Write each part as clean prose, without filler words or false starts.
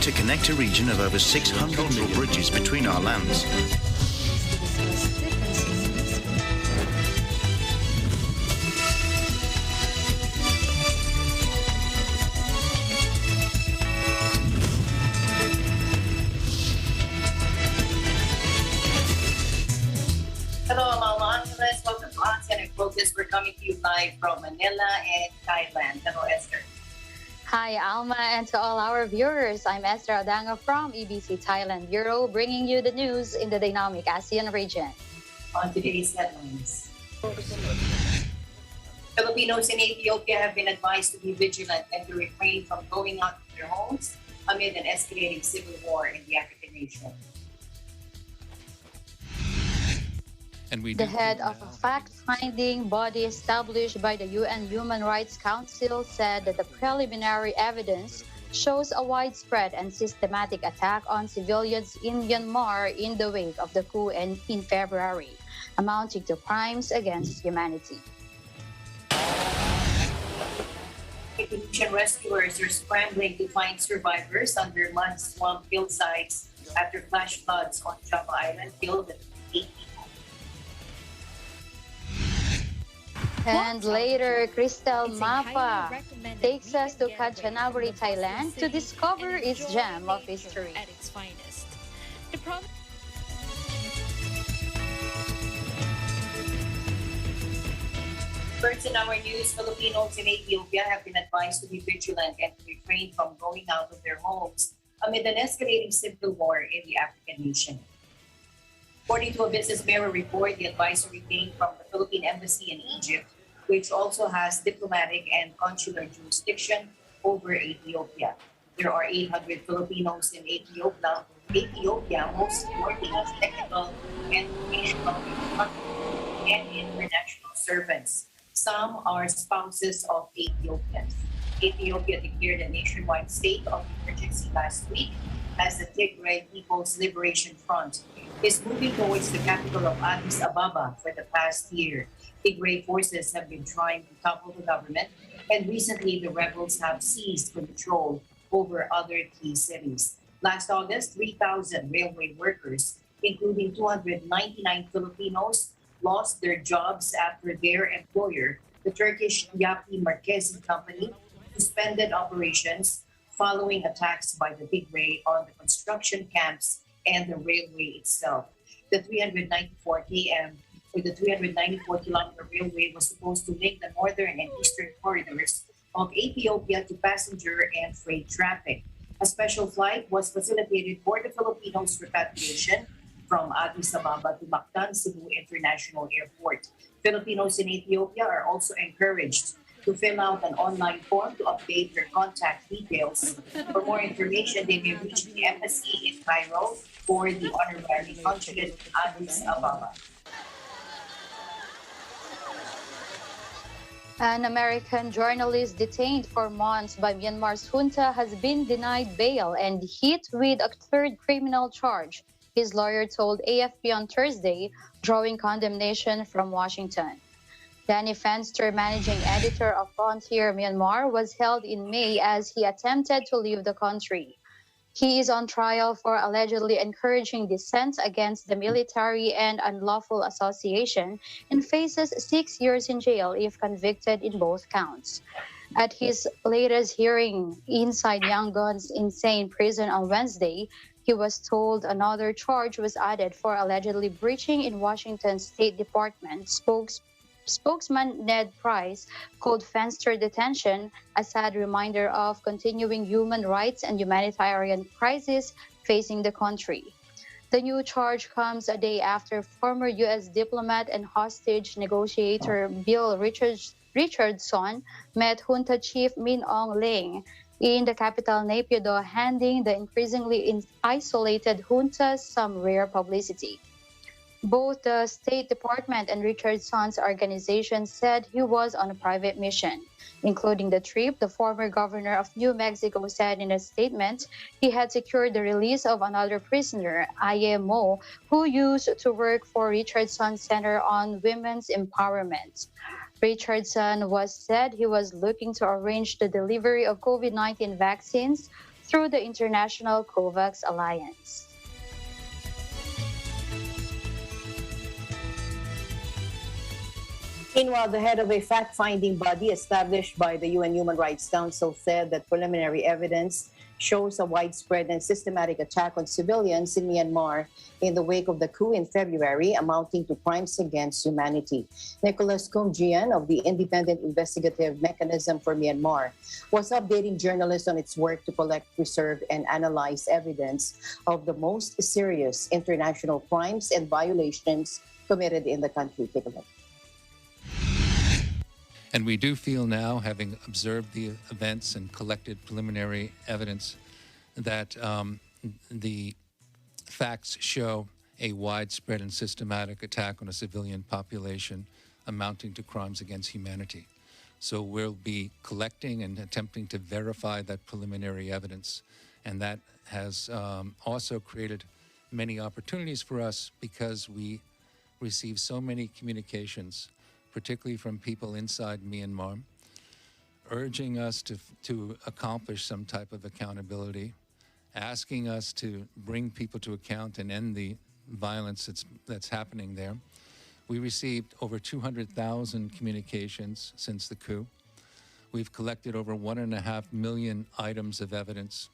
to connect a region of over 600 cultural bridges between our lands. Hello, Los Angeles. Welcome to ASEAN and Focus. We're coming to you live from Manila and Thailand. Hello, Esther. Hi, Alma, and to all our viewers. I'm Esther Adanga from EBC Thailand Bureau, bringing you the news in the dynamic ASEAN region. On today's headlines, Filipinos in Ethiopia have been advised to be vigilant and to refrain from going out of their homes amid an escalating civil war in the African nation. The head of a fact-finding body established by the UN Human Rights Council said that the preliminary evidence shows a widespread and systematic attack on civilians in Myanmar in the wake of the coup in February, amounting to crimes against humanity. Indonesian rescuers are scrambling to find survivors under mud-swamped hillsides after flash floods on Java Island killed 8 people. And later, Crystal Mapa takes us to Kanchanaburi, Thailand to discover its gem of history. At its finest. First in our news, Filipinos in Ethiopia have been advised to be vigilant and to refrain from going out of their homes amid an escalating civil war in the African nation. According to a Business Bureau report, the advisory came from the Philippine Embassy in Egypt, which also has diplomatic and consular jurisdiction over Ethiopia. There are 800 Filipinos in Ethiopia, mostly working as technical and vocational and international servants. Some are spouses of Ethiopians. Ethiopia declared a nationwide state of emergency last week as the Tigray People's Liberation Front is moving towards the capital of Addis Ababa for the past year. Tigray forces have been trying to topple the government, and recently the rebels have seized control over other key cities. Last August, 3,000 railway workers, including 299 Filipinos, lost their jobs after their employer, the Turkish Yapi Marquesi Company, suspended operations following attacks by the Tigray on the construction camps and the railway itself. The 394-kilometer railway was supposed to link the northern and eastern corridors of Ethiopia to passenger and freight traffic. A special flight was facilitated for the Filipinos' repatriation from Addis Ababa to Mactan Cebu International Airport. Filipinos in Ethiopia are also encouraged to fill out an online form to update their contact details. For more information, they may reach the embassy in Cairo or the honorary consulate in Addis Ababa. An American journalist detained for months by Myanmar's junta has been denied bail and hit with a third criminal charge, his lawyer told AFP on Thursday, drawing condemnation from Washington. Danny Fenster, managing editor of Frontier Myanmar, was held in May as he attempted to leave the country. He is on trial for allegedly encouraging dissent against the military and unlawful association and faces 6 years in jail if convicted in both counts. At his latest hearing inside Yangon's insane prison on Wednesday, he was told another charge was added for allegedly breaching in Washington State Department. Spokesman Ned Price called Fenster detention a sad reminder of continuing human rights and humanitarian crisis facing the country. The new charge comes a day after former U.S. diplomat and hostage negotiator Bill Richardson met junta chief Min Aung Hlaing in the capital Naypyidaw, handing the increasingly isolated junta some rare publicity. Both the State Department and Richardson's organization said he was on a private mission. Including the trip, the former governor of New Mexico said in a statement he had secured the release of another prisoner, Aye Mo, who used to work for Richardson's Center on Women's Empowerment. Richardson said he was looking to arrange the delivery of COVID-19 vaccines through the international COVAX alliance. Meanwhile, the head of a fact-finding body established by the UN Human Rights Council said that preliminary evidence shows a widespread and systematic attack on civilians in Myanmar in the wake of the coup in February, amounting to crimes against humanity. Nicholas Kumjian of the Independent Investigative Mechanism for Myanmar was updating journalists on its work to collect, preserve, and analyze evidence of the most serious international crimes and violations committed in the country. Take a look. And we do feel now, having observed the events and collected preliminary evidence, that the facts show a widespread and systematic attack on a civilian population amounting to crimes against humanity. So we'll be collecting and attempting to verify that preliminary evidence. And that has also created many opportunities for us because we receive so many communications, particularly from people inside Myanmar, urging us to accomplish some type of accountability, asking us to bring people to account and end the violence that's happening there. We received over 200,000 communications since the coup. We've collected over 1.5 million items of evidence,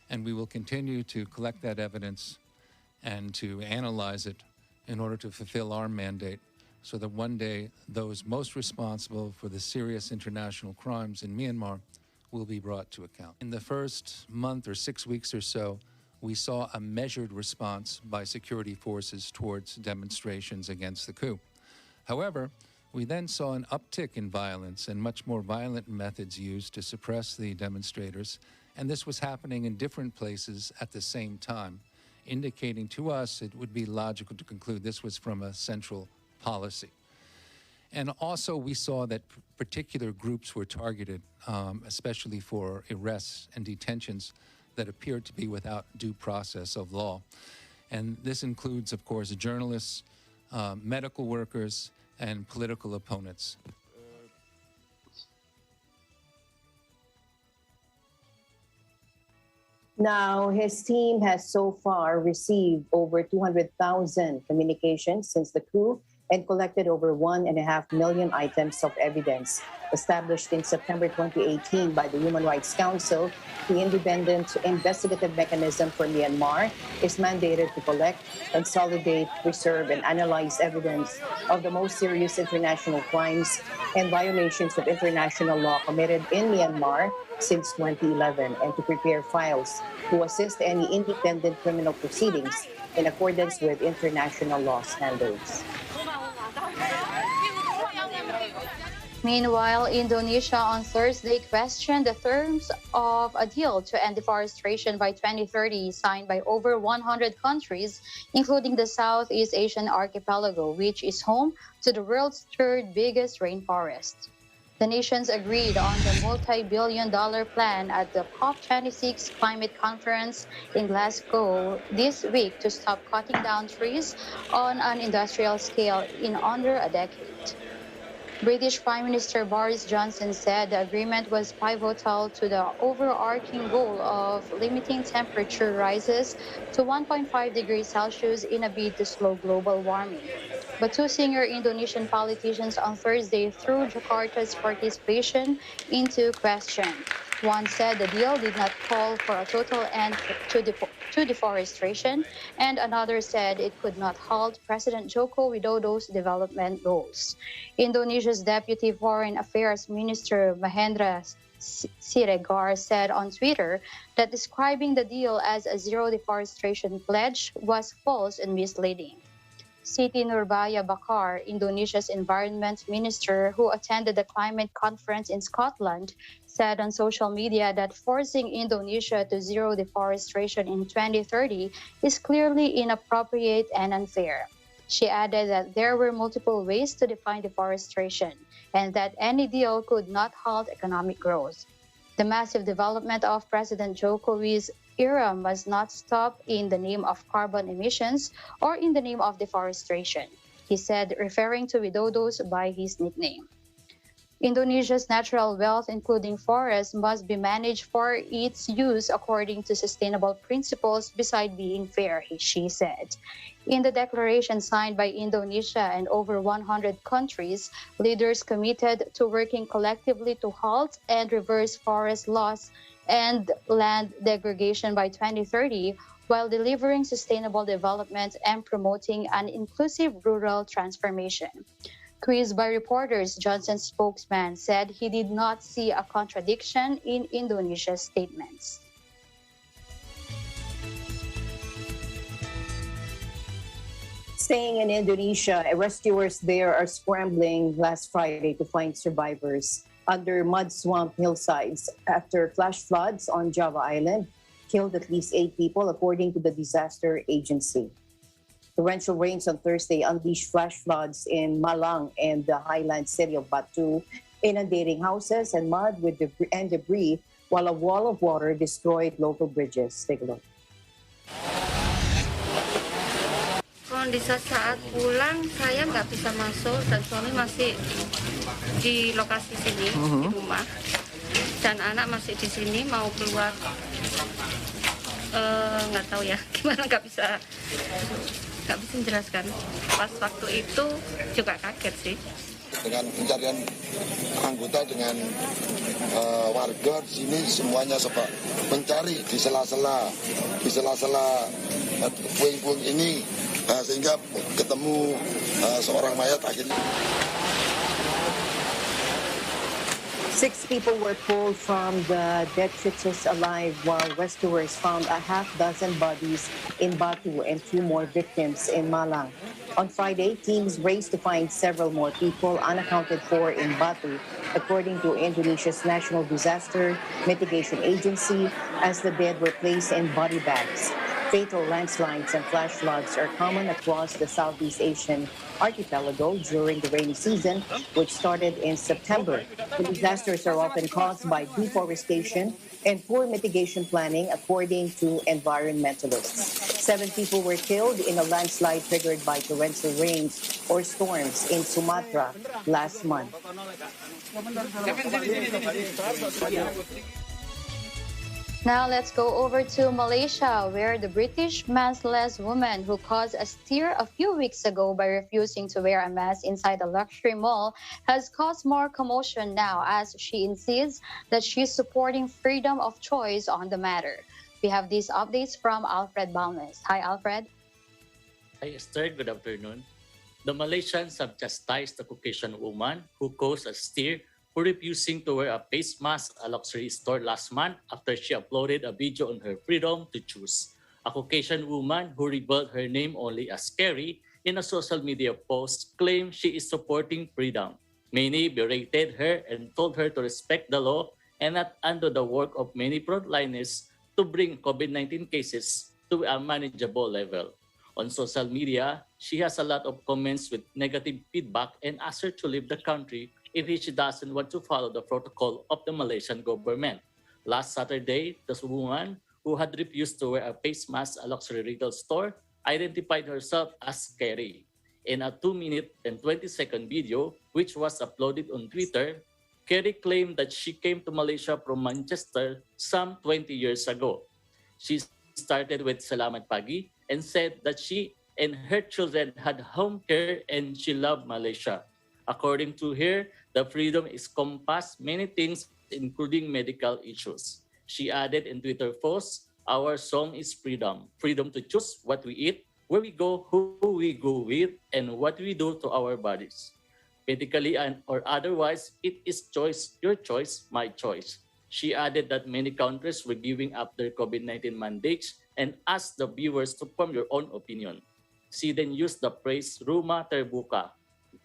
and we will continue to collect that evidence and to analyze it in order to fulfill our mandate, so that one day those most responsible for the serious international crimes in Myanmar will be brought to account. In the first month or 6 weeks or so, we saw a measured response by security forces towards demonstrations against the coup. However, we then saw an uptick in violence and much more violent methods used to suppress the demonstrators, and this was happening in different places at the same time, indicating to us it would be logical to conclude this was from a central policy. And also we saw that particular groups were targeted, especially for arrests and detentions that appeared to be without due process of law. And this includes, of course, journalists, medical workers, and political opponents. Now, his team has so far received over 200,000 communications since the coup and collected over 1.5 million items of evidence. Established in September 2018 by the Human Rights Council, the Independent Investigative Mechanism for Myanmar is mandated to collect, consolidate, preserve, and analyze evidence of the most serious international crimes and violations of international law committed in Myanmar since 2011, and to prepare files to assist any independent criminal proceedings in accordance with international law standards. Meanwhile, Indonesia on Thursday questioned the terms of a deal to end deforestation by 2030 signed by over 100 countries, including the Southeast Asian archipelago, which is home to the world's third biggest rainforest. The nations agreed on the multi-billion-dollar plan at the COP26 climate conference in Glasgow this week to stop cutting down trees on an industrial scale in under a decade. British Prime Minister Boris Johnson said the agreement was pivotal to the overarching goal of limiting temperature rises to 1.5 degrees Celsius in a bid to slow global warming. But two senior Indonesian politicians on Thursday threw Jakarta's participation into question. One said the deal did not call for a total end to deforestation, and another said it could not halt President Joko Widodo's development goals. Indonesia's Deputy Foreign Affairs Minister Mahendra Siregar said on Twitter that describing the deal as a zero deforestation pledge was false and misleading. Siti Nurbaya Bakar, Indonesia's environment minister who attended the climate conference in Scotland, said on social media that forcing Indonesia to zero deforestation in 2030 is clearly inappropriate and unfair. She added that there were multiple ways to define deforestation and that any deal could not halt economic growth. The massive development of President Jokowi's era must not stop in the name of carbon emissions or in the name of deforestation, he said, referring to Widodos by his nickname. Indonesia's natural wealth, including forests, must be managed for its use according to sustainable principles beside being fair, she said. In the declaration signed by Indonesia and over 100 countries, leaders committed to working collectively to halt and reverse forest loss and land degradation by 2030 while delivering sustainable development and promoting an inclusive rural transformation. Quizzed by reporters, Johnson's spokesman said he did not see a contradiction in Indonesia's statements. Staying in Indonesia, rescuers there are scrambling last Friday to find survivors under mud swamp hillsides after flash floods on Java Island killed at least 8 people, according to the disaster agency. Torrential rains on Thursday unleashed flash floods in Malang and the highland city of Batu, inundating houses and mud with debris, while a wall of water destroyed local bridges. Take a look. Kondisi saat pulang saya nggak bisa masuk dan suami masih di lokasi sini di rumah dan anak masih di sini mau keluar nggak tahu ya gimana nggak bisa menjelaskan. Pas waktu itu juga kaget sih. Dengan pencarian anggota dengan warga di sini semuanya mencari di sela-sela puing-puing ini sehingga ketemu seorang mayat akhirnya. 6 people were pulled from the detritus alive, while rescuers found a half-dozen bodies in Batu and 2 more victims in Malang. On Friday, teams raced to find several more people unaccounted for in Batu, according to Indonesia's National Disaster Mitigation Agency, as the dead were placed in body bags. Fatal landslides and flash floods are common across the Southeast Asian archipelago during the rainy season, which started in September. The disasters are often caused by deforestation and poor mitigation planning, according to environmentalists. 7 people were killed in a landslide triggered by torrential rains or storms in Sumatra last month. Now let's go over to Malaysia, where the British maskless woman who caused a stir a few weeks ago by refusing to wear a mask inside a luxury mall has caused more commotion now, as she insists that she's supporting freedom of choice on the matter. We have these updates from Alfred Balmes. Hi, Alfred. Hi, Esther. Good afternoon. The Malaysians have chastised the Caucasian woman who caused a stir for refusing to wear a face mask at a luxury store last month after she uploaded a video on her freedom to choose. A Caucasian woman who revealed her name only as Carrie in a social media post claimed she is supporting freedom. Many berated her and told her to respect the law and not undo the work of many frontliners to bring COVID-19 cases to a manageable level. On social media, she has a lot of comments with negative feedback and asked her to leave the country if she doesn't want to follow the protocol of the Malaysian government. Last Saturday, this woman who had refused to wear a face mask at a luxury retail store identified herself as Carrie. In a 2-minute and 20-second video, which was uploaded on Twitter, Carrie claimed that she came to Malaysia from Manchester some 20 years ago. She started with Salamat Pagi and said that she and her children had home care and she loved Malaysia. According to her, the freedom encompasses many things, including medical issues. She added in Twitter posts, "Our song is freedom. Freedom to choose what we eat, where we go, who we go with, and what we do to our bodies. Medically or otherwise, it is choice, your choice, my choice." She added that many countries were giving up their COVID-19 mandates and asked the viewers to form your own opinion. She then used the phrase "Rumah terbuka,"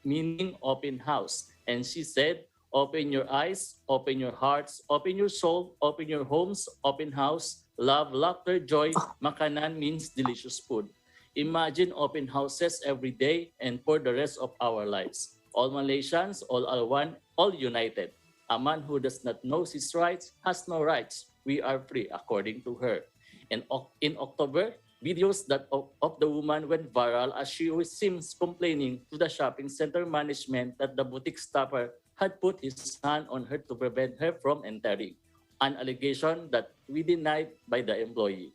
meaning open house. And she said, "Open your eyes, open your hearts, open your soul, open your homes, open house, love, laughter, joy. Makanan means delicious food. Imagine open houses every day and for the rest of our lives. All Malaysians, all are one, all united. A man who does not know his rights has no rights. We are free," according to her. And in October, videos of the woman went viral as she seems complaining to the shopping center management that the boutique staffer had put his hand on her to prevent her from entering, an allegation that we denied by the employee.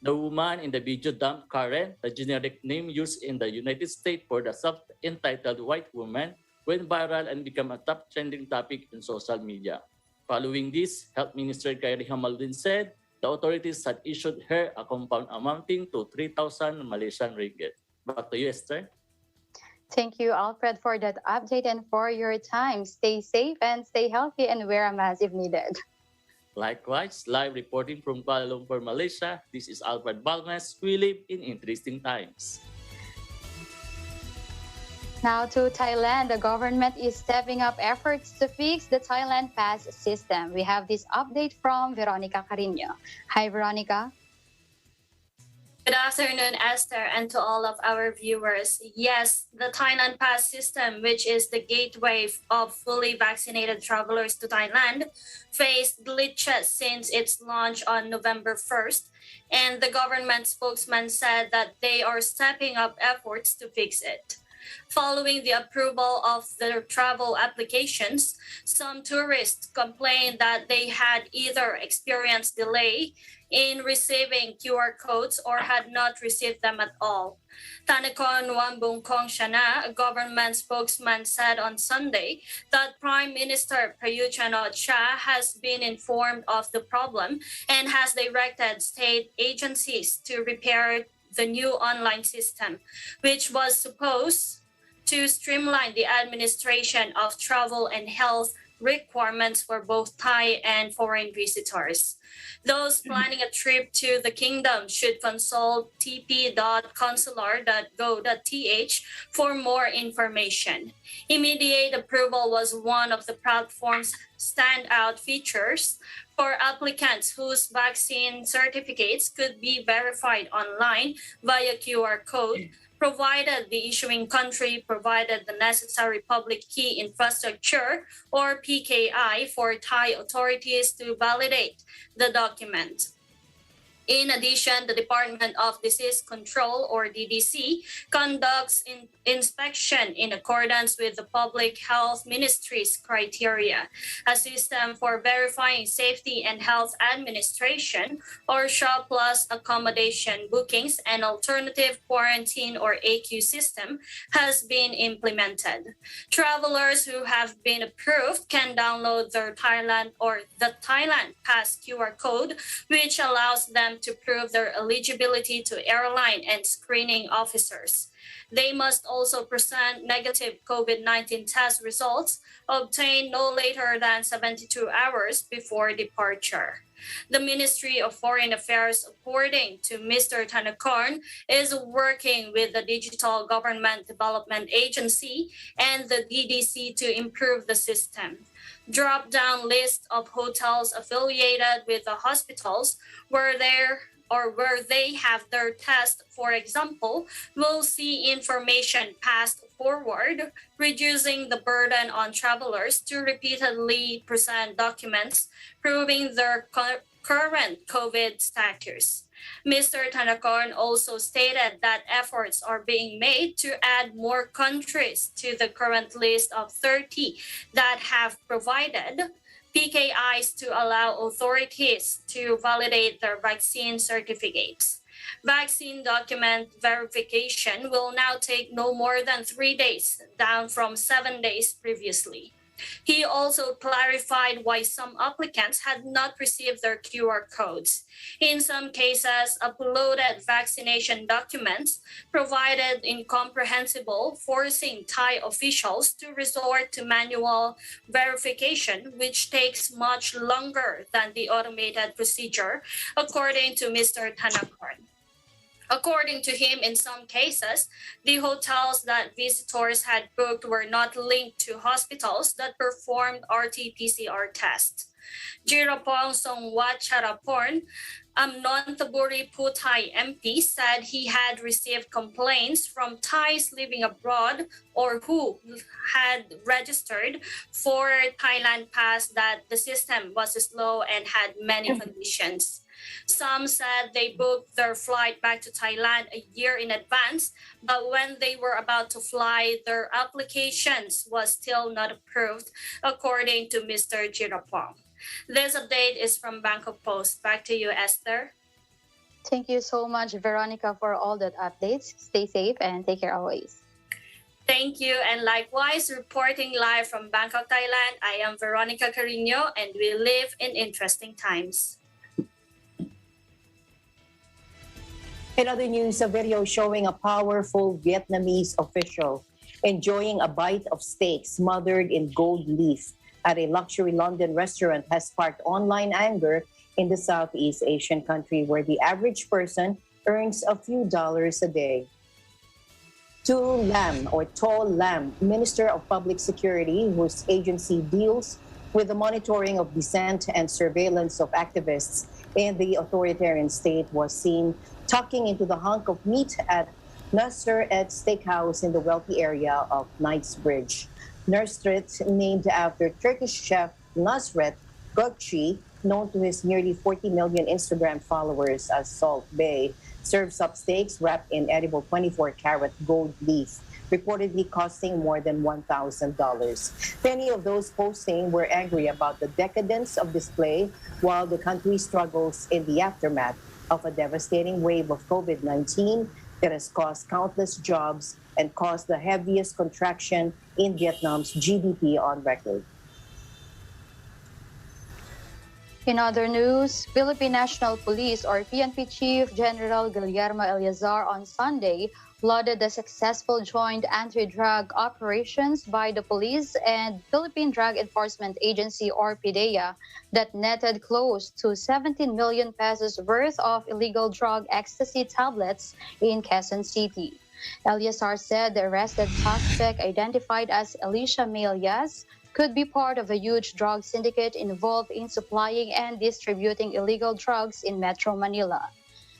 The woman in the video dumped Karen, the generic name used in the United States for the self-entitled white woman, went viral and became a top trending topic in social media. Following this, Health Minister Khairi Hamaldin said the authorities had issued her a compound amounting to 3,000 Malaysian ringgit. Back to you, Esther. Thank you, Alfred, for that update and for your time. Stay safe and stay healthy and wear a mask if needed. Likewise, live reporting from Kuala Lumpur, Malaysia, this is Alfred Balmes. We live in interesting times. Now to Thailand, the government is stepping up efforts to fix the Thailand pass system. We have this update from Veronica Carino. Hi, Veronica. Good afternoon, Esther, and to all of our viewers. Yes, the Thailand Pass system, which is the gateway of fully vaccinated travelers to Thailand, faced glitches since its launch on November 1st, and the government spokesman said that they are stepping up efforts to fix it. Following the approval of their travel applications, some tourists complained that they had either experienced delay in receiving QR codes or had not received them at all. Thanakon Wambungkong Shana, a government spokesman, said on Sunday that Prime Minister Prayut Chan-o-cha has been informed of the problem and has directed state agencies to repair the new online system, which was supposed to streamline the administration of travel and health requirements for both Thai and foreign visitors. Those planning a trip to the kingdom should consult tp.consular.go.th for more information. Immediate approval was one of the platform's standout features for applicants whose vaccine certificates could be verified online via QR code, provided the issuing country provided the necessary public key infrastructure, or PKI, for Thai authorities to validate the document. In addition, the Department of Disease Control, or DDC, conducts inspection in accordance with the Public Health Ministry's criteria. A system for verifying safety and health administration, or SHA plus accommodation bookings and alternative quarantine, or AQ system, has been implemented. Travelers who have been approved can download their Thailand or the Thailand Pass QR code, which allows them to prove their eligibility to airline and screening officers. They must also present negative COVID-19 test results obtained no later than 72 hours before departure. The Ministry of Foreign Affairs, according to Mr. Thanakorn, is working with the Digital Government Development Agency and the DDC to improve the system. Drop-down list of hotels affiliated with the hospitals where they have their test, for example, will see information passed forward, reducing the burden on travelers to repeatedly present documents proving their current COVID status. Mr. Thanakorn also stated that efforts are being made to add more countries to the current list of 30 that have provided PKIs to allow authorities to validate their vaccine certificates. Vaccine document verification will now take no more than 3 days, down from 7 days previously. He also clarified why some applicants had not received their QR codes. In some cases, uploaded vaccination documents provided incomprehensible, forcing Thai officials to resort to manual verification, which takes much longer than the automated procedure, according to Mr. Thanakorn. According to him, in some cases, the hotels that visitors had booked were not linked to hospitals that performed RT-PCR tests. Jirapong Songwatcharaporn, Untitled Thai MP, said he had received complaints from Thais living abroad or who had registered for Thailand Pass that the system was slow and had many conditions. Some said they booked their flight back to Thailand a year in advance, but when they were about to fly, their applications was still not approved, according to Mr. Jirapong. This update is from Bangkok Post. Back to you, Esther. Thank you so much, Veronica, for all that updates. Stay safe and take care always. Thank you. And likewise, reporting live from Bangkok, Thailand, I am Veronica Carino, and we live in interesting times. In other news, a video showing a powerful Vietnamese official enjoying a bite of steak smothered in gold leaf at a luxury London restaurant has sparked online anger in the Southeast Asian country, where the average person earns a few dollars a day. Tu Lam, or Tol Lam, Minister of Public Security, whose agency deals with the monitoring of dissent and surveillance of activists in the authoritarian state, was seen tucking into the hunk of meat at Nusret Steakhouse in the wealthy area of Knightsbridge. Nusret, named after Turkish chef Nusret Gökçe, known to his nearly 40 million Instagram followers as Salt Bae, serves up steaks wrapped in edible 24-karat gold leaf, reportedly costing more than $1,000. Many of those posting were angry about the decadence of display while the country struggles in the aftermath of a devastating wave of COVID-19 that has caused countless jobs and caused the heaviest contraction in Vietnam's GDP on record. In other news, Philippine National Police or PNP Chief General Guillermo Eleazar on Sunday lauded the successful joint anti-drug operations by the police and Philippine Drug Enforcement Agency or PDEA that netted close to 17 million pesos worth of illegal drug ecstasy tablets in Quezon City. Eleazar said the arrested suspect, identified as Alicia Melias, could be part of a huge drug syndicate involved in supplying and distributing illegal drugs in Metro Manila.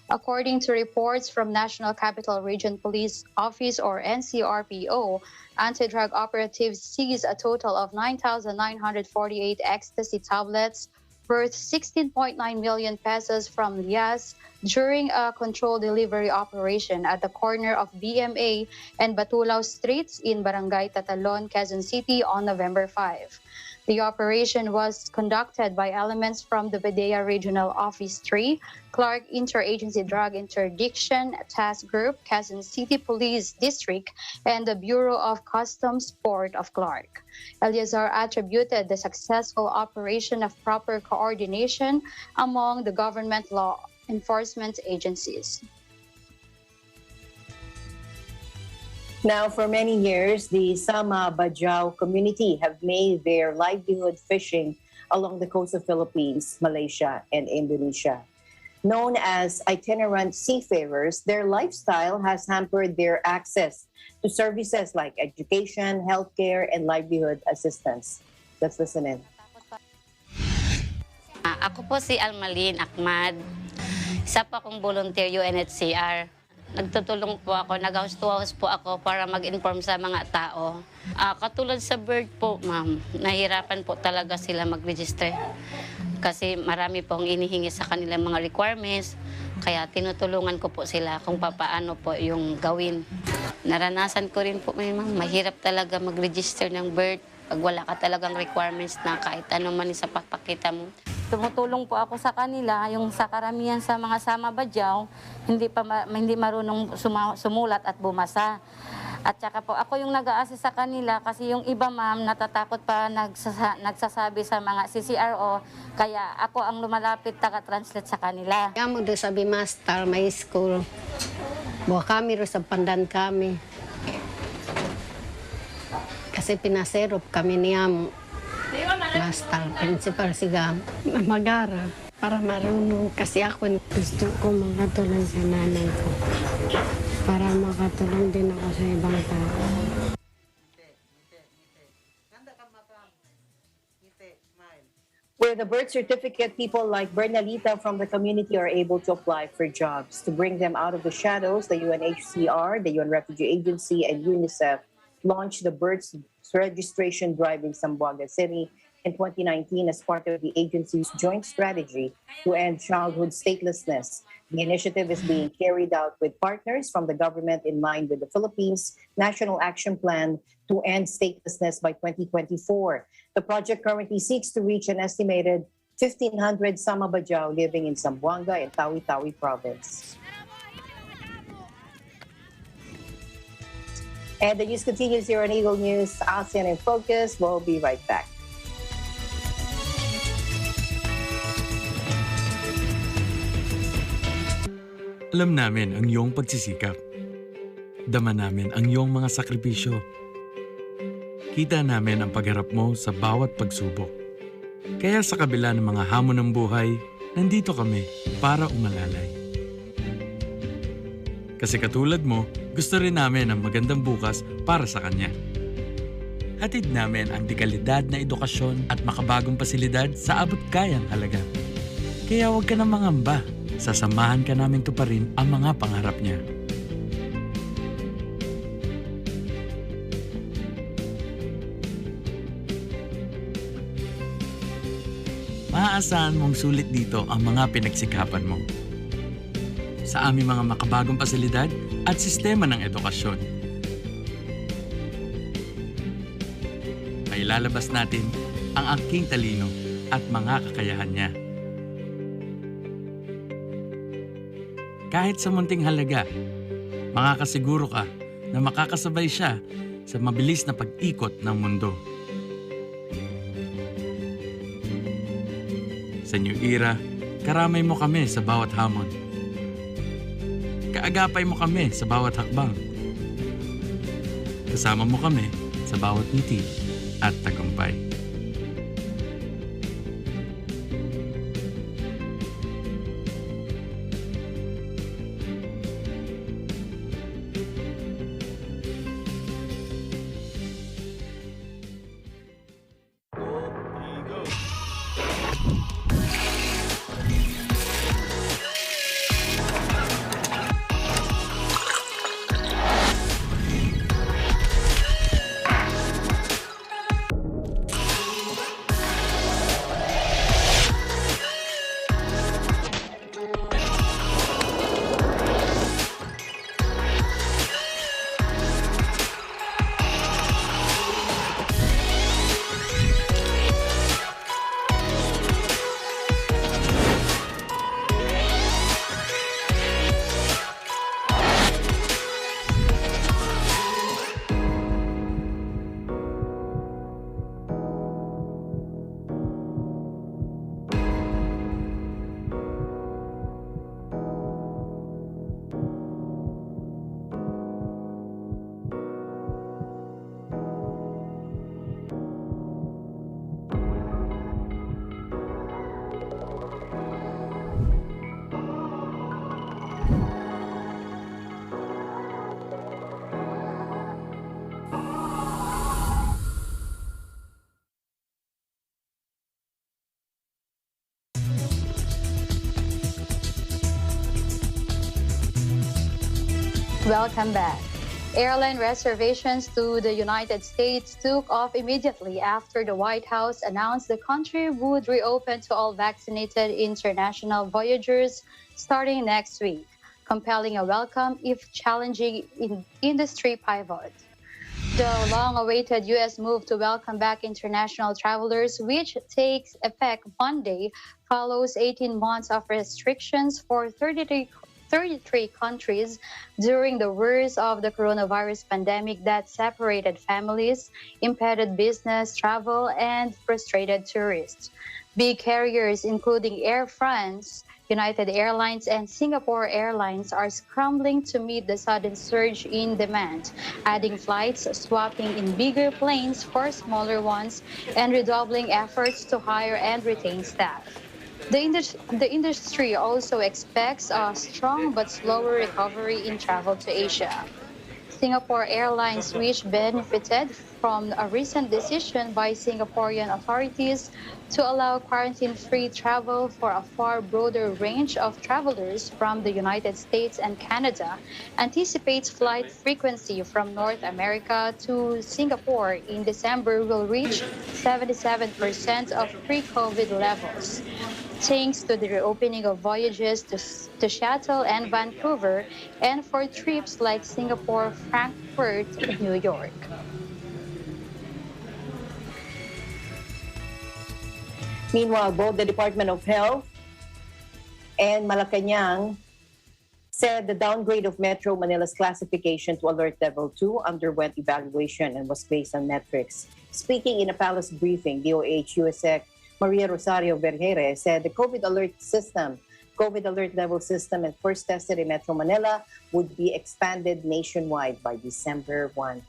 According to reports from National Capital Region Police Office or NCRPO, anti-drug operatives seized a total of 9,948 ecstasy tablets worth 16.9 million pesos from Lias during a controlled delivery operation at the corner of BMA and Batulao Streets in Barangay Tatalon, Quezon City on November 5. The operation was conducted by elements from the PDEA Regional Office 3, Clark Interagency Drug Interdiction Task Group, Quezon City Police District, and the Bureau of Customs Port of Clark. Eleazar attributed the successful operation of proper coordination among the government law enforcement agencies. Now, for many years, the Sama Bajau community have made their livelihood fishing along the coast of Philippines, Malaysia, and Indonesia. Known as itinerant seafarers, their lifestyle has hampered their access to services like education, healthcare, and livelihood assistance. Let's listen in. Ako po si Almalin Ahmad. Isa po akong volunteer UNHCR. Nagtutulong po ako, nag-house to house po ako para mag-inform sa mga tao. Katulad sa bird po, ma'am, nahirapan po talaga sila mag-register. Kasi marami pong inihingi sa kanilang mga requirements. Kaya tinutulungan ko po sila kung paano po yung gawin. Naranasan ko rin po, ma'am, mahirap talaga mag-register ng bird pag wala ka talagang requirements na kahit ano man sa papakita mo. Tumutulong po ako sa kanila, yung sa karamihan sa mga Sama Bajau, hindi marunong sumulat at bumasa. At saka po ako yung nag-a-assist sa kanila kasi yung iba, ma'am, natatakot pa nagsasabi sa mga CCRO, kaya ako ang lumalapit taga-translate sa kanila. Kamo do sabi master may school. Buha kami ro sa pandan kami. Kasi pinaserop kami niyam. Master, principal siga. Magara para marunong kasi ako gusto ko makatulong sa nanay ko. Para makatulong din ako sa ibang tao. With a birth certificate, people like Bernalita from the community are able to apply for jobs. To bring them out of the shadows, the UNHCR, the UN Refugee Agency, and UNICEF launched the birth registration drive in Zamboanga City in 2019 as part of the agency's joint strategy to end childhood statelessness. The initiative is being carried out with partners from the government in line with the Philippines' National Action Plan to end statelessness by 2024. The project currently seeks to reach an estimated 1,500 Samabajao living in Zamboanga and Tawi-Tawi province. And the news continues here on Eagle News, ASEAN in Focus. We'll be right back. Alam namin ang iyong pagsisikap. Dama namin ang iyong mga sakripisyo. Kita namin ang pagharap mo sa bawat pagsubok. Kaya sa kabila ng mga hamon ng buhay, nandito kami para umalalay. Kasi katulad mo, gusto rin namin ang magandang bukas para sa kanya. Hatid namin ang dekalidad na edukasyon at makabagong pasilidad sa abot kayang halaga. Kaya huwag ka na mangamba. Sasamahan ka namin tuparin ang mga pangarap niya. Maaasahan mong sulit dito ang mga pinagsikapan mo. Sa aming mga makabagong pasilidad at sistema ng edukasyon. May lalabas natin ang aking talino at mga kakayahan niya. Kahit sa munting halaga, makakasiguro ka na makakasabay siya sa mabilis na pag-ikot ng mundo. Sa New Era, karamay mo kami sa bawat hamon. Kaagapay mo kami sa bawat hakbang. Kasama mo kami sa bawat ngiti at tagumpay. Welcome back. Airline reservations to the United States took off immediately after the White House announced the country would reopen to all vaccinated international voyagers starting next week, compelling a welcome if challenging industry pivot. The long-awaited U.S. move to welcome back international travelers, which takes effect Monday, follows 18 months of restrictions for 33 countries during the worst of the coronavirus pandemic that separated families, impeded business travel, and frustrated tourists. Big carriers, including Air France, United Airlines, and Singapore Airlines, are scrambling to meet the sudden surge in demand, adding flights, swapping in bigger planes for smaller ones, and redoubling efforts to hire and retain staff. The industry also expects a strong but slower recovery in travel to Asia. Singapore Airlines, which benefited from a recent decision by Singaporean authorities to allow quarantine-free travel for a far broader range of travelers from the United States and Canada, anticipates flight frequency from North America to Singapore in December will reach 77% of pre-COVID levels, thanks to the reopening of voyages to Seattle and Vancouver, and for trips like Singapore, Frankfurt, and New York. Meanwhile, both the Department of Health and Malacanang said the downgrade of Metro Manila's classification to Alert Level 2 underwent evaluation and was based on metrics. Speaking in a palace briefing, DOH USEC Maria Rosario Vergere said the COVID alert level system and first tested in Metro Manila would be expanded nationwide by December 1.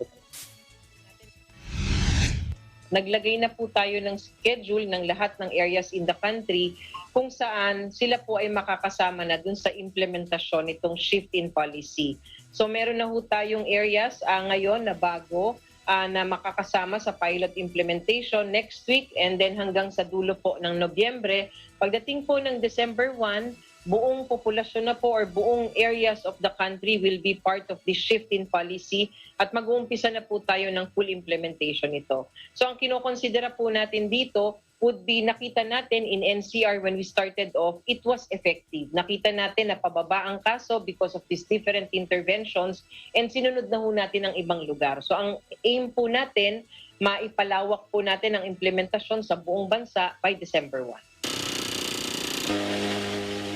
Naglagay na po tayo ng schedule ng lahat ng areas in the country kung saan sila po ay makakasama na dun sa implementasyon nitong shift in policy. So meron na po tayong areas ngayon na bago na makakasama sa pilot implementation next week, and then hanggang sa dulo po ng Nobyembre. Pagdating po ng December 1, buong populasyon na po or buong areas of the country will be part of this shift in policy at mag-uumpisa na po tayo ng full implementation nito. So ang kinokonsidera po natin dito would be, nakita natin in NCR when we started off, it was effective. Nakita natin na pababa ang kaso because of these different interventions, and sinunod na ho natin ang ibang lugar. So ang aim po natin, maipalawak po natin ang implementasyon sa buong bansa by December 1.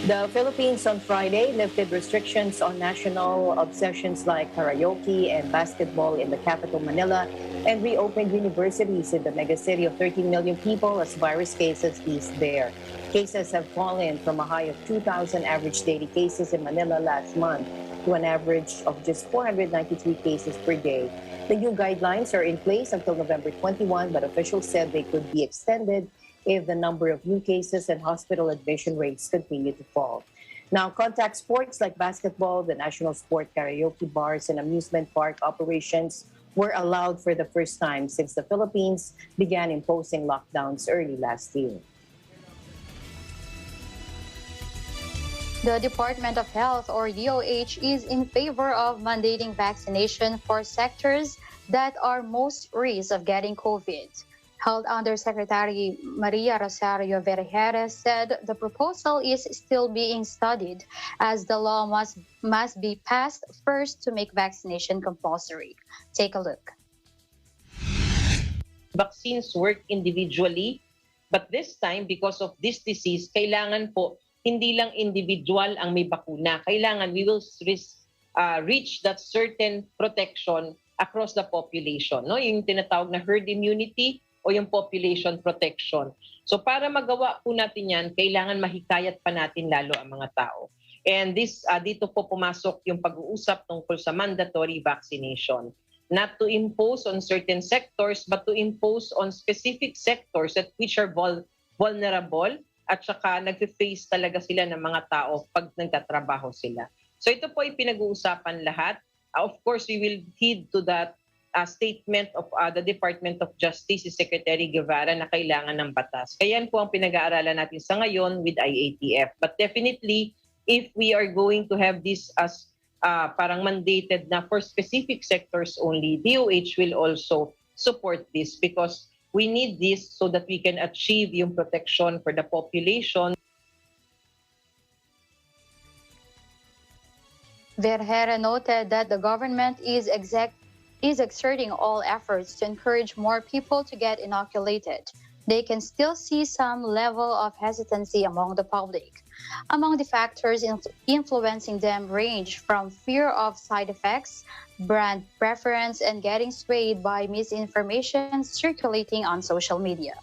The Philippines on Friday lifted restrictions on national obsessions like karaoke and basketball in the capital Manila and reopened universities in the megacity of 13 million people as virus cases eased there. Cases have fallen from a high of 2,000 average daily cases in Manila last month to an average of just 493 cases per day. The new guidelines are in place until November 21, but officials said they could be extended if the number of new cases and hospital admission rates continue to fall. Now, contact sports like basketball, the national sport, karaoke bars, and amusement park operations were allowed for the first time since the Philippines began imposing lockdowns early last year. The Department of Health, or DOH, is in favor of mandating vaccination for sectors that are most at risk of getting COVID. Health Undersecretary Maria Rosario Vergere said the proposal is still being studied as the law must be passed first to make vaccination compulsory. Take a look. Vaccines work individually, but this time, because of this disease, kailangan po hindi lang individual ang may bakuna. Kailangan we will reach that certain protection across the population. No? Yung tinatawag na herd immunity, o yung population protection. So para magawa po natin yan, kailangan mahikayat pa natin lalo ang mga tao. And dito po pumasok yung pag-uusap tungkol sa mandatory vaccination. Not to impose on certain sectors, but to impose on specific sectors at which are vulnerable at saka nag-face talaga sila ng mga tao pag nagtatrabaho sila. So ito po ay pinag-uusapan lahat. Of course, we will heed to that statement of the Department of Justice, si Secretary Guevara, na kailangan ng batas. Kaya yan po ang pinag-aaralan natin sa ngayon with IATF. But definitely, if we are going to have this as parang mandated na for specific sectors only, DOH will also support this because we need this so that we can achieve yung protection for the population. Vergere noted that the government is exerting all efforts to encourage more people to get inoculated. They can still see some level of hesitancy among the public. Among the factors influencing them range from fear of side effects, brand preference, and getting swayed by misinformation circulating on social media.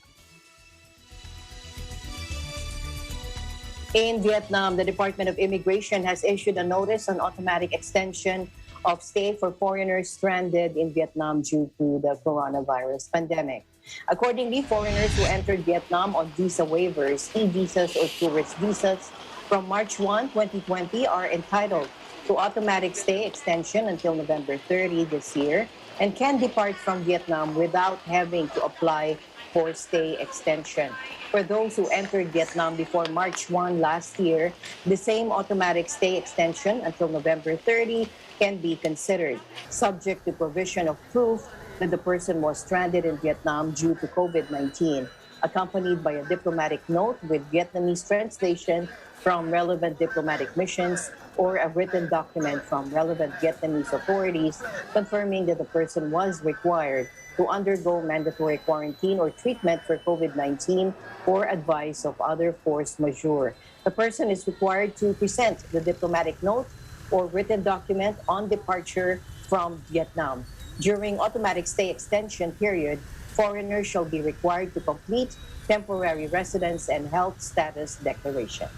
In Vietnam, the Department of Immigration has issued a notice on automatic extension of stay for foreigners stranded in Vietnam due to the coronavirus pandemic. Accordingly, foreigners who entered Vietnam on visa waivers, e-visas or tourist visas from March 1, 2020 are entitled to automatic stay extension until November 30 this year and can depart from Vietnam without having to apply for stay extension. For those who entered Vietnam before March 1 last year, the same automatic stay extension until November 30 can be considered, subject to provision of proof that the person was stranded in Vietnam due to COVID-19, accompanied by a diplomatic note with Vietnamese translation from relevant diplomatic missions or a written document from relevant Vietnamese authorities confirming that the person was required to undergo mandatory quarantine or treatment for COVID-19 or advice of other force majeure. The person is required to present the diplomatic note or written document on departure from Vietnam. During automatic stay extension period, foreigners shall be required to complete temporary residence and health status declaration.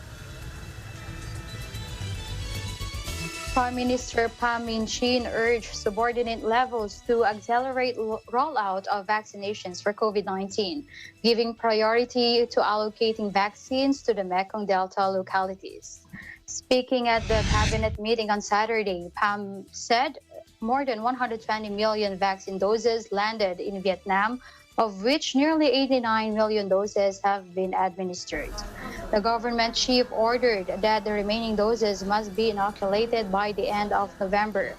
Prime Minister Pham Minh Chinh urged subordinate levels to accelerate rollout of vaccinations for COVID-19, giving priority to allocating vaccines to the Mekong Delta localities. Speaking at the cabinet meeting on Saturday, Pham said more than 120 million vaccine doses landed in Vietnam, of which nearly 89 million doses have been administered. The government chief ordered that the remaining doses must be inoculated by the end of November.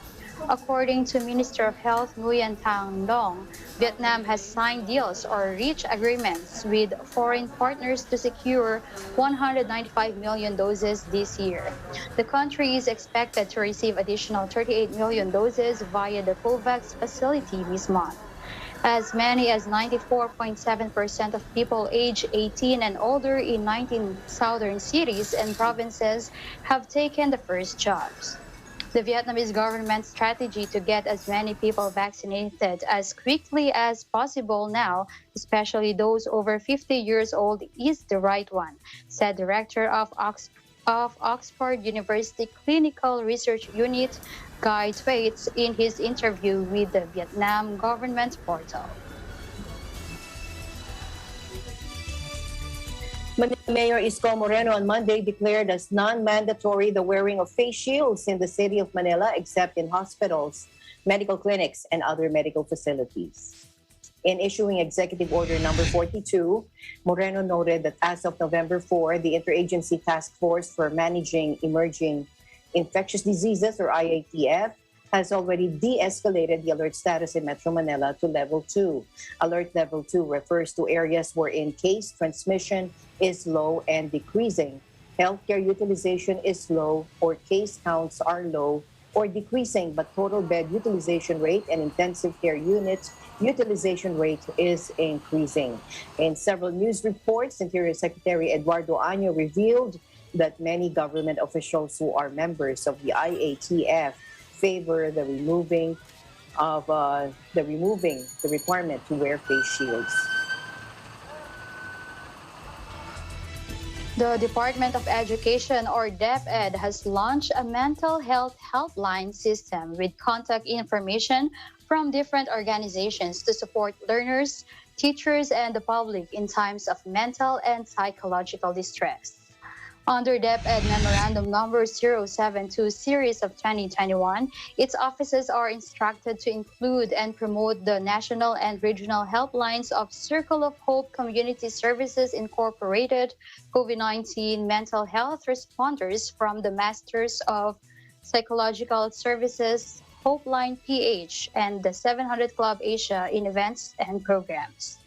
According to Minister of Health Nguyen Thanh Dong, Vietnam has signed deals or reached agreements with foreign partners to secure 195 million doses this year. The country is expected to receive additional 38 million doses via the COVAX facility this month. As many as 94.7% of people aged 18 and older in 19 southern cities and provinces have taken the first jobs. The Vietnamese government's strategy to get as many people vaccinated as quickly as possible now, especially those over 50 years old, is the right one, said Director of Oxford University Clinical Research Unit, Guy Thwaite, in his interview with the Vietnam government portal. Manila Mayor Isko Moreno on Monday declared as non-mandatory the wearing of face shields in the city of Manila except in hospitals, medical clinics, and other medical facilities. In issuing Executive Order number 42, Moreno noted that as of November 4, the Interagency Task Force for Managing Emerging Infectious Diseases, or IATF, has already de-escalated the alert status in Metro Manila to Level 2. Alert Level 2 refers to areas wherein case transmission is low and decreasing, healthcare utilization is low, or case counts are low or decreasing, but total bed utilization rate and intensive care units utilization rate is increasing. In several news reports, Interior Secretary Eduardo Año revealed that many government officials who are members of the IATF favor the removing the requirement to wear face shields. The Department of Education, or DepEd, has launched a mental health helpline system with contact information from different organizations to support learners, teachers, and the public in times of mental and psychological distress. Under DepEd Memorandum Number 072 Series of 2021, its offices are instructed to include and promote the national and regional helplines of Circle of Hope Community Services Incorporated, COVID-19 mental health responders from the Masters of Psychological Services, Helpline PH, and the 700 Club Asia in events and programs.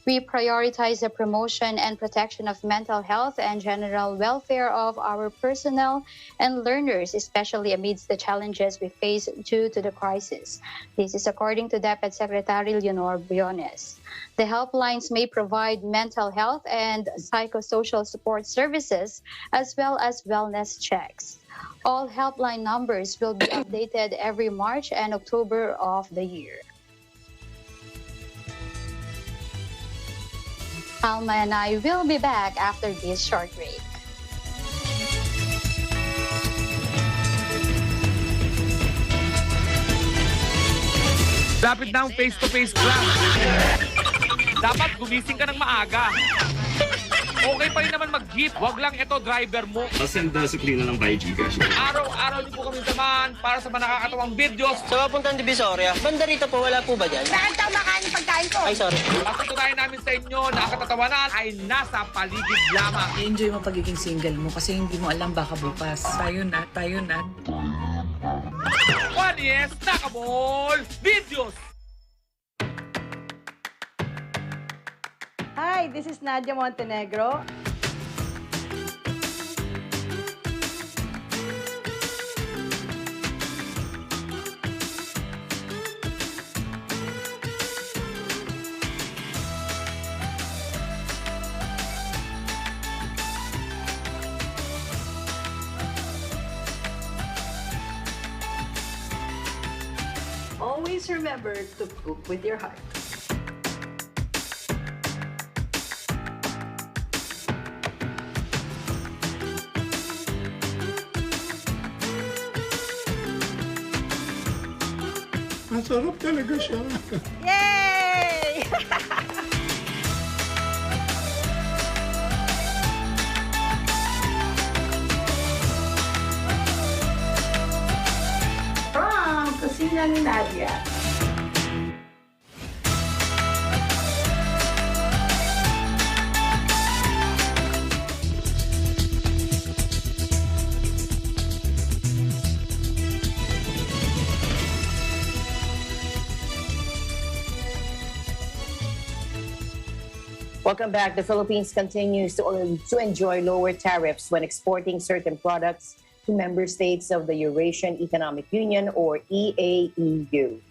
We prioritize the promotion and protection of mental health and general welfare of our personnel and learners, especially amidst the challenges we face due to the crisis. This is according to DepEd Secretary Leonor Briones. The helplines may provide mental health and psychosocial support services, as well as wellness checks. All helpline numbers will be updated every March and October of the year. Alma and I will be back after this short break. Lapit na ang face-to-face class. Dapat gumising ka ng maaga. Okay pa rin naman mag-jeep. Wag lang ito driver mo. Send the suklina lang by Gcash. Araw-araw niyo po kami samahan para sa mga nakakatawang videos. Sa papuntang Divisoria, banda rito po, wala po ba dyan? Nakantang makain yung pagkain ko. Ay, sorry. Patutunayan namin sa inyo na ang katatawanan ay nasa paligid lamang. I-enjoy mo pagiging single mo kasi hindi mo alam baka bukas. Tayo na. Funniest Nakaball Videos! Hi, this is Nadia Montenegro. Always remember to cook with your heart. Masarap talaga siya. Yay! From Kusina ni Nadia. Welcome back. The Philippines continues to enjoy lower tariffs when exporting certain products to member states of the Eurasian Economic Union, or EAEU.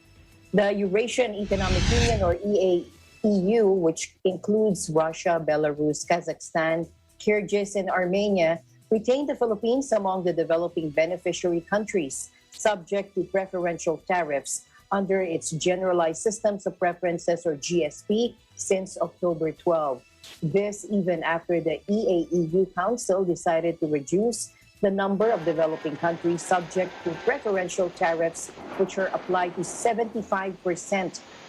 The Eurasian Economic Union, or EAEU, which includes Russia, Belarus, Kazakhstan, Kyrgyz, and Armenia, retained the Philippines among the developing beneficiary countries subject to preferential tariffs under its Generalized Systems of Preferences, or GSP, since October 12. This even after the EAEU Council decided to reduce the number of developing countries subject to preferential tariffs, which are applied to 75%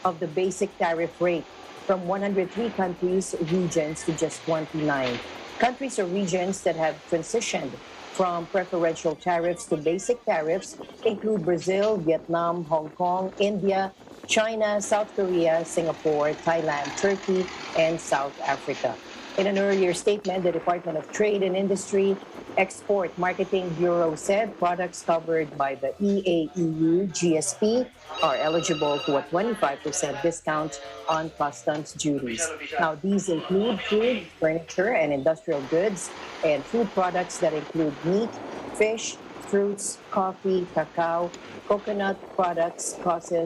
of the basic tariff rate, from 103 countries, regions, to just 29. Countries or regions that have transitioned from preferential tariffs to basic tariffs include Brazil, Vietnam, Hong Kong, India, China, South Korea, Singapore, Thailand, Turkey, and South Africa. In an earlier statement, the Department of Trade and Industry Export Marketing Bureau said products covered by the EAEU GSP are eligible to a 25% discount on customs duties. Now, these include food, furniture, and industrial goods, and food products that include meat, fish, fruits, coffee, cacao, coconut products,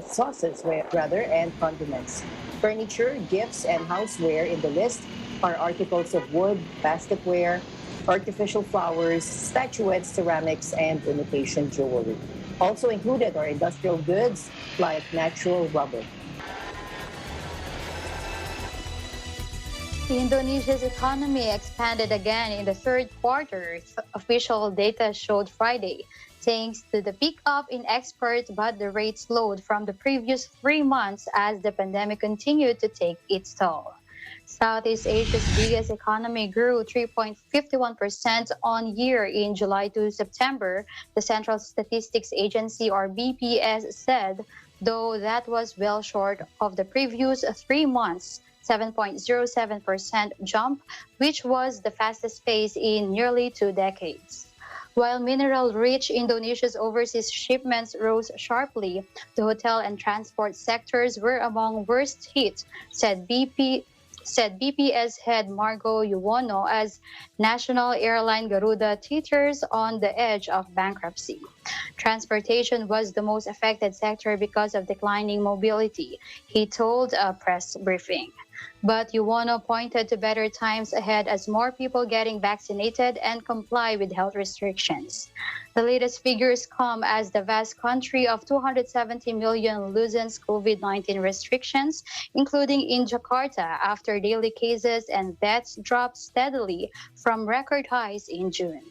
sauces, and condiments. Furniture, gifts, and houseware in the list are articles of wood, basketware, artificial flowers, statuettes, ceramics, and imitation jewelry. Also included are industrial goods like natural rubber. Indonesia's economy expanded again in the third quarter, official data showed Friday, thanks to the pick-up in exports, but the rate slowed from the previous 3 months as the pandemic continued to take its toll. Southeast Asia's biggest economy grew 3.51% on year in July to September, the Central Statistics Agency, or BPS, said, though that was well short of the previous 3 months' 7.07% jump, which was the fastest pace in nearly 2 decades. While mineral-rich Indonesia's overseas shipments rose sharply, the hotel and transport sectors were among worst hit, said BPS head Margo Yuwono, as national airline Garuda teeters on the edge of bankruptcy. Transportation was the most affected sector because of declining mobility, he told a press briefing. But Yuwono pointed to better times ahead as more people getting vaccinated and comply with health restrictions. The latest figures come as the vast country of 270 million loosens COVID-19 restrictions, including in Jakarta, after daily cases and deaths dropped steadily from record highs in June.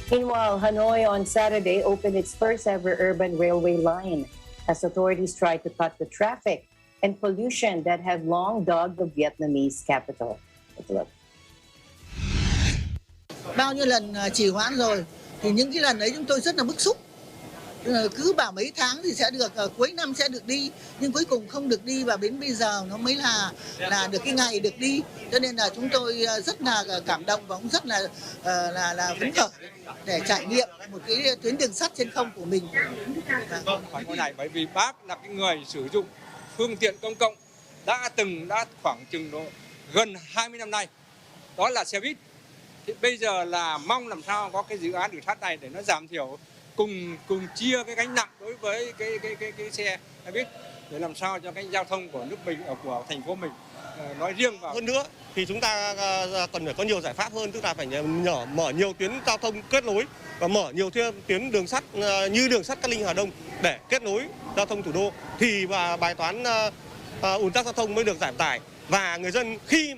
Meanwhile, Hanoi on Saturday opened its first ever urban railway line. as authorities try to cut the traffic and pollution that have long dogged the Vietnamese capital. Take a look. Bao nhiêu lần trì hoãn rồi thì những cái lần đấy chúng tôi rất là bức xúc. Cứ bảo mấy tháng thì sẽ được, cuối năm sẽ được đi, nhưng cuối cùng không được đi và đến bây giờ nó mới là được cái ngày được đi. Cho nên là chúng tôi rất là cảm động và cũng rất là phấn khởi để trải nghiệm một cái tuyến đường sắt trên không của mình. Phải ngôi này bởi vì bác là cái người sử dụng phương tiện công cộng đã khoảng chừng gần 20 năm nay, đó là xe buýt. Thì bây giờ là mong làm sao có cái dự án đường sắt này để nó giảm thiểu cùng chia cái gánh nặng đối với cái xe buýt để làm sao cho cái giao thông của nước mình, của thành phố mình nói riêng vào. Hơn nữa thì chúng ta cần phải có nhiều giải pháp hơn, tức là phải mở nhiều tuyến giao thông kết nối và mở nhiều tuyến đường sắt như đường sắt Cát Linh Hà Đông để kết nối giao thông thủ đô thì bài toán ùn tắc giao thông mới được giảm tải. Và người dân khi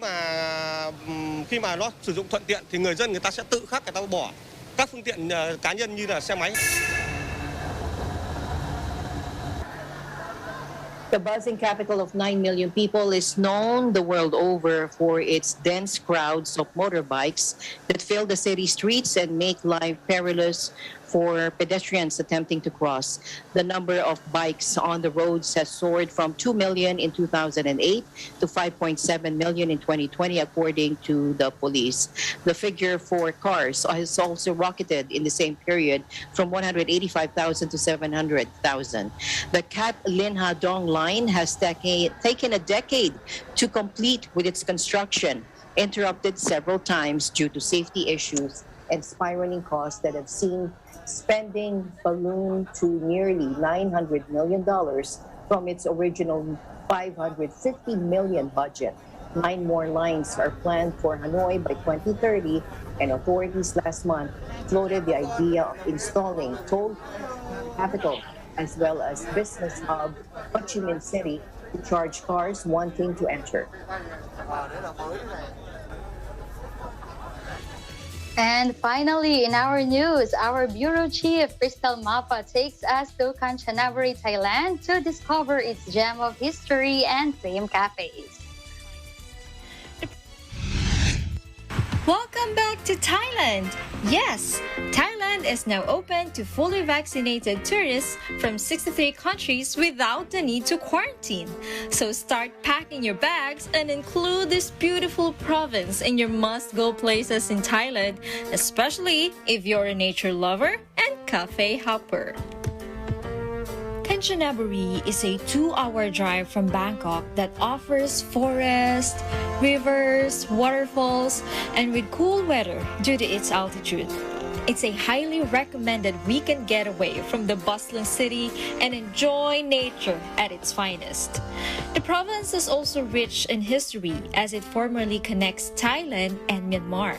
mà nó sử dụng thuận tiện thì người ta sẽ tự khắc người ta bỏ các phương tiện cá nhân như là xe máy. The buzzing capital of 9 million people is known the world over for its dense crowds of motorbikes that fill the city streets and make life perilous for pedestrians attempting to cross. The number of bikes on the roads has soared from 2 million in 2008 to 5.7 million in 2020, according to the police. The figure for cars has also rocketed in the same period from 185,000 to 700,000. The Cat Linha Dong line has taken a decade to complete with its construction, interrupted several times due to safety issues and spiraling costs that have seen spending balloon to nearly $900 million from its original $550 million budget. 9 more lines are planned for Hanoi by 2030, and authorities last month floated the idea of installing toll capital as well as business hub Ho Chi Minh City to charge cars wanting to enter. And finally, in our news, our Bureau Chief, Crystal Mapa, takes us to Kanchanaburi, Thailand to discover its gem of history and theme cafes. Welcome back to Thailand! Yes, Thailand is now open to fully vaccinated tourists from 63 countries without the need to quarantine. So start packing your bags and include this beautiful province in your must-go places in Thailand, especially if you're a nature lover and cafe hopper. Kanchanaburi is a 2-hour drive from Bangkok that offers forests, rivers, waterfalls, and with cool weather due to its altitude. It's a highly recommended weekend getaway from the bustling city and enjoy nature at its finest. The province is also rich in history as it formerly connects Thailand and Myanmar.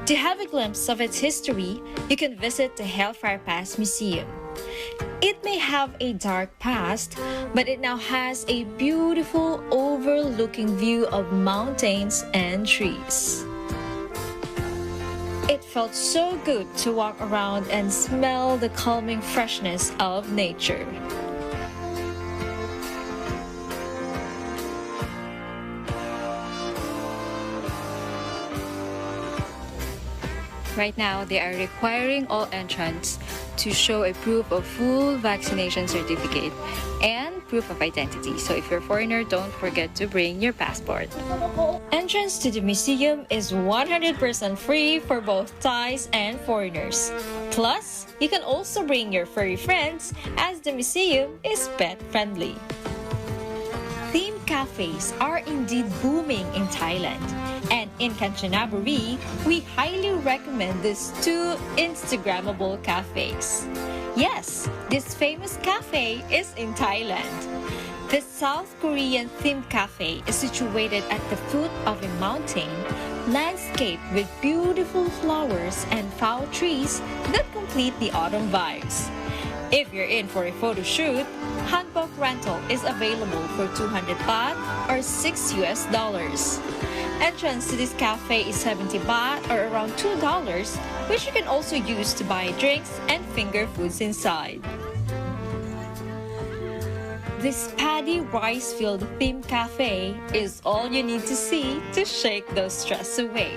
To have a glimpse of its history, you can visit the Hellfire Pass Museum. It may have a dark past, but it now has a beautiful overlooking view of mountains and trees. It felt so good to walk around and smell the calming freshness of nature. Right now, they are requiring all entrants to show a proof of full vaccination certificate and proof of identity. So if you're a foreigner, don't forget to bring your passport. Entrance to the museum is 100% free for both Thais and foreigners. Plus, you can also bring your furry friends as the museum is pet-friendly. Theme cafes are indeed booming in Thailand. And in Kanchanaburi, we highly recommend these 2 Instagrammable cafes. Yes, this famous cafe is in Thailand. The South Korean themed cafe is situated at the foot of a mountain, landscaped with beautiful flowers and fall trees that complete the autumn vibes. If you're in for a photo shoot, hanbok rental is available for 200 baht or $6. Entrance to this cafe is 70 baht or around $2, which you can also use to buy drinks and finger foods inside. This paddy rice-filled theme cafe is all you need to see to shake those stress away.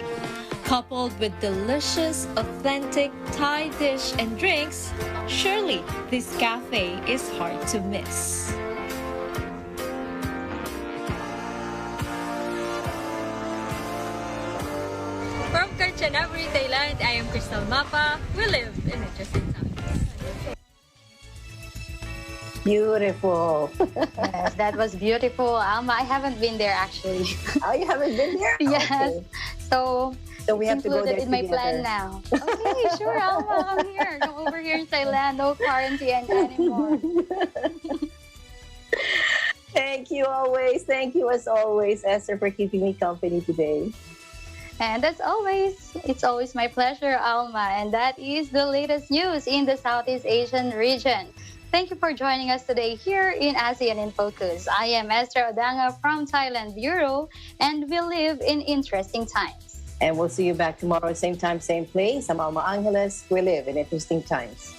Coupled with delicious, authentic Thai dish and drinks, surely this cafe is hard to miss. From Kanchanaburi, Thailand, I am Crystal Mapa. We live in interesting times. Beautiful. Yes, that was beautiful. Alma, I haven't been there actually. Oh, you haven't been there? Yes. Okay. So we it's have to go included there in my plan together. now. Okay, sure, Alma, come here. Come over here in Thailand. No quarantine anymore. Thank you always. Thank you as always, Esther, for keeping me company today. And as always, it's always my pleasure, Alma. And that is the latest news in the Southeast Asian region. Thank you for joining us today here in ASEAN in Focus. I am Esther Odanga from Thailand Bureau, and we live in interesting times. And we'll see you back tomorrow, same time, same place. I'm Alma Angeles. We live in interesting times.